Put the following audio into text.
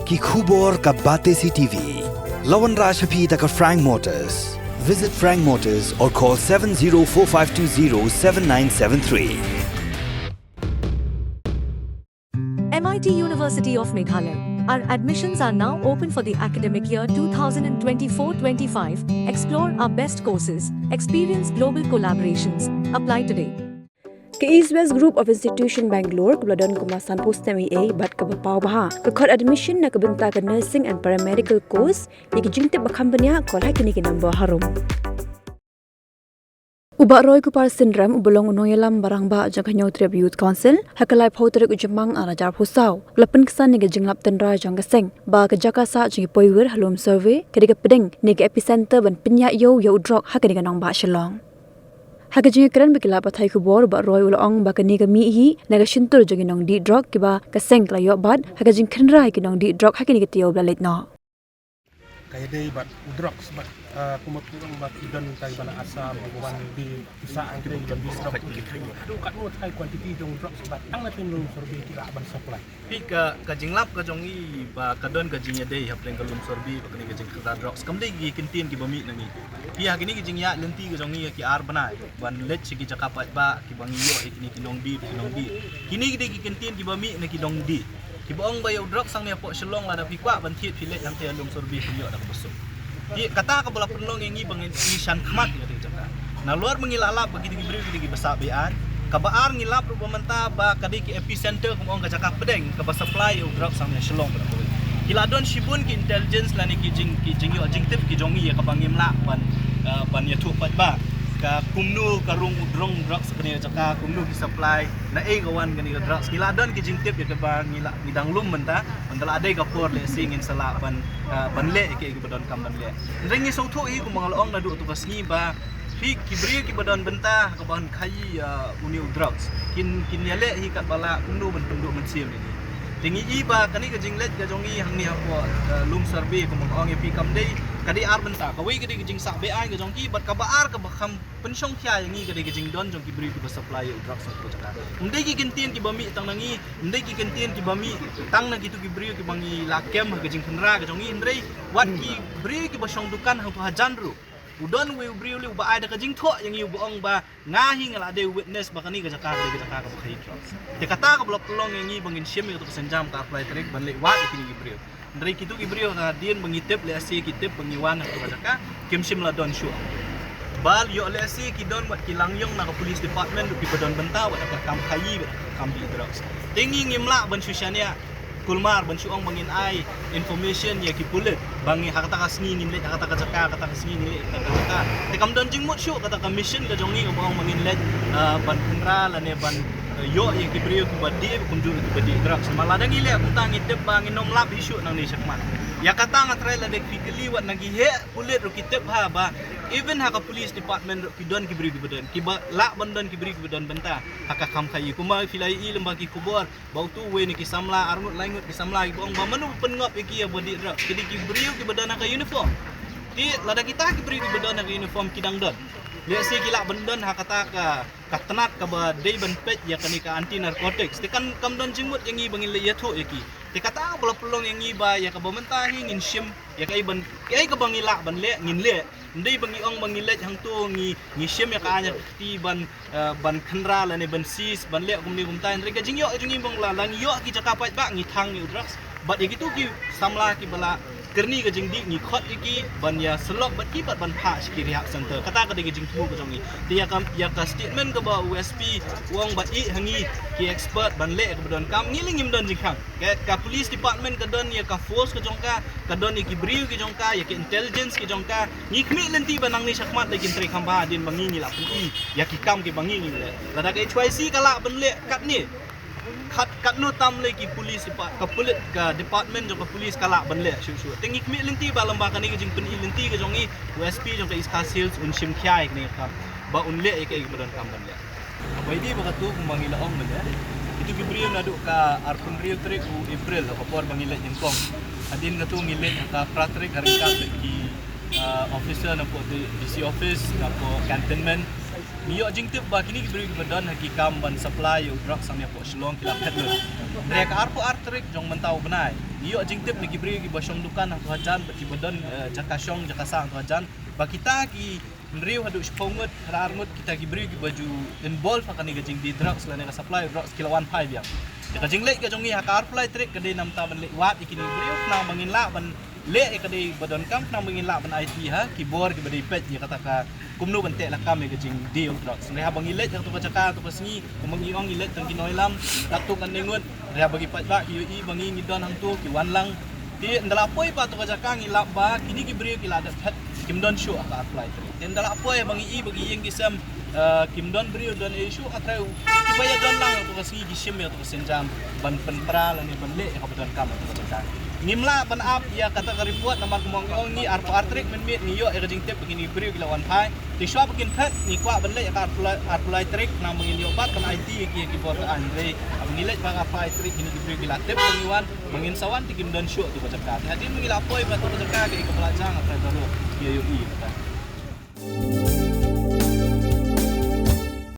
ki khubor ka bate CTV. Lawan Rajhapi taka Frank Motors. Visit Frank Motors or call 7045207973. MIT University of Meghalaya. Our admissions are now open for the academic year 2024-25. Explore our best courses, experience global collaborations. Apply today. Ke East West Group of Institution Bangalore kebeladon kemasan postemi A bat ke bapau baha ke kod admission na kebenta ke nursing and paramedical course yang jingtip bakambanya kol hakini ke number harum. Ubak Roy Kupar Syndrome ubelong unoyalam barang ba jangkanyau Trib Youth Council hakalai pauterik ujemang arajar pusau lapen kesan nege jenglap tendra jang keseng ba ke jakasa jengi poiwer halum survey kedega pedeng nege epicenter ban penyak yo udrok hakani ganong ba shalong haka jengi keren bekila pathai kubor ubak Roy ulong ba kani ke mihi naga shintur jengi nong di drok kiba keseng klayo bad haka jeng kenrai ke nong di drok hakani ke tiyo blalet no kaya day bat udrok sebab kumapurang bat idan kay bana asa bawan di isaan kay idan di drop aduh kat mo kay quantity dong drop sebab ang natin lum sorbi kira ban supply pi ka jinglap ka jongi ba kadon ka jinya day hapleng ka lum sorbi ba kani ka jing ka drop skam day gi kintin ki bami nangi pi ha kini ki jing ya lenti ka jongi ki ar bana ban let ki jakapat ba ki bangi yo ikini ki nong di kini ki kintin ki bami na ki dong di ki bong ba yo drop sang ne po shlong la da pi kwa ban thiet pi let yang te lum sorbi ki yo da busuk di kata ka bola penlong yang ngi bangin nishan khmat ya te jaka na luar mengilalap bagi diberi digi besar bean kabaar ngilap rupa menta ba kadi ki epicenter kum ong ka jaka pedeng ka ba supply drop sang ne shlong ba ko kiladon shibun ki intelligence la ni ki jing yo jing tip ki jongi ya ka bangim la ban ya thu pat ba ka kumnu ka rung drong drop sakni jaka kumnu ki supply na e gawan gani drop kiladon ki jing tip ya ka ba ngila ngidang lum menta mandala ade ka por le singin sala ban le ke badon kam ban le ringi so tho i ku mangalong na du tu kasni ba fi kibri ki badon benta ka ban khai uni drugs kin yale hi ka bala kumnu ban penduk men sim ni tingi i ba kani ka jinglet ka jongi hang ni hapo lum survey ku mangong e pi kam dei kadi ar benta ka wi kadi jing sa be ai ka jongi bat ka ba ar ka bakham pensyong thya yang ni kadi jing don jong kibri ku supply drugs ko jaka undai ki kintin ki bami tang nangi undai ki kintin ki bami tang na gitu kibri ki bangi lakem ka jing khnra ka jongi indrei wat ki bri ki basong dukan hang tu hajan ru udon we bri li ba ai da ka jing tho yang yu bong ba ngahi ngala de witness ba kani ka jaka ka khai drugs te kata ka blok long yang ni bangin syem tu senjam ka apply trik ban le wat ki kibri dari kitu kibrio na din mengitip le asi kitip pengiwan ka jaka kimsim la don shu bal yo le asi ki don wat kilangyong na ka police department du pipodon benta wat ka kam khayi kam bi drugs tingi ngimla ban susyania kulmar ban suong bangin ai information ya ki pulit bangi hakata ka sngi ngin le hakata ka jaka kata ka sngi ngin le kata te kam don jing mot shu kata ka mission ka jongi ka bang mangin le ban kendra la ne ban yo yang kibrio ku badi ku kunjur ku badi drugs maladang ile aku tangi tip bangin nom lap isu nang ni sakmat ya kata ngatre la dek fikeli wat nagi he pulit ru kitip ha ba even haka police department ki don kibri ku badan ki ba la bandon kibri ku badan benta haka kam khayi kuma filai i lembagi kubor bau tu we ni ki samla arngut laingut ki samla ki bong ba manu pengop ki ya badi drugs kidi kibrio ki badan haka uniform di lada kita kibri ku badan haka uniform kidang don dia si kila bendon hakata ka tenat ka ba dei ban pet ya kani ka anti narcotics tekan kam don jingmut yang i bangin le ya tho yaki te kata bola pelong yang i ba ya ka bamenta hi ngin shim ya kai ban kai ka bangila ban le ngin le ndei bangi ong bangi le hang tu ngi shim ya ka anya ti ban khandra la ne ban sis ban le kum ni kum tan re ka jingyo jungi bang la lang yo ki jaka pat ba ngi thang ni drugs bat ya gitu ki samla ki bala kerni ke jing di ni khot iki ban ya selok bat ki bat ban pha sikit rehab center kata ka de jing tu ko jongi dia ya ka statement ke ba USP wong bat i hangi ki expert ban le ke don kam ngiling ngim don jing khang ka police department ke don ya ka force ke jongka ka don ki briu ke jongka ya ki intelligence ke jongka ni khmi lenti banang ni sakmat le kin tre khamba din bangi ni la pi ya ki kam ke bangi ni le la da ke HYC kala ban le kat ni kat no tam le ki police ka pulit ka department jo ka police kala ban le shu tingi kmi lenti ba lamba ka ni jing pen lenti ka jongi USP jo ka iska sales un shim khyai ni ka ba un le ke badan kam ban le abai di ba tu mangila ong le itu ki brio na du ka arpun rio trek u April ka por mangila jingkong adin ka tu ngile ka pratrek haring ka ki officer na po DC office na po cantonment niyo jing tip ba kini beri badan hakikam ban supply drug samya po shlong kila peddler rek arpo artrik jong mentau benai niyo jing tip ni beri ki basyong dukan ha hajan bati badan jaka syong jaka sang hajan ba kita ki nriu hadu spongut hararmut kita ki beri ki baju involve akan ni jing di drugs la ni supply drugs kila 15 yang ka jing lek ka jong ni hakar fly trick ka de nam ta ban lek wat ikini beri na bangin la ban lek ka de badan kam na bangin la ban IT ha keyboard ki badi pet ni kata ka kumno bante la kam ke jing deal drugs reha bang ilet yang tu cakap tu pasngi kumangi ong ilet tang kinoi lam taktu kan nengut reha bagi pat ba ki i bangi ngidon hang tu ki wan lang ti ndala poi pa tu cakap ngilap ba kini ki beri ki la dat hat kim don show aka apply ti ndala poi bangi i bagi yang kisam kim don beri don issue atrau ki baya don lang tu pasngi ki sim ya tu senjam ban pentra lan ni ban le ka don kam tu cakap ngimla ban up ya kata ka report nama kumong ong ni arpo artrik men mit ni yo e jing tip begini beri ki lawan pai ti shop bikin pet ni kwa ban le ka apply trick na mengin yo bat kan IT ki bot andre abngile ba apply trick ini beri ki latip pengiwan mengin sawan ti kim don show tu cakap hadi mengila poi ba tu cakap ki kepelajang apa dulu yo kata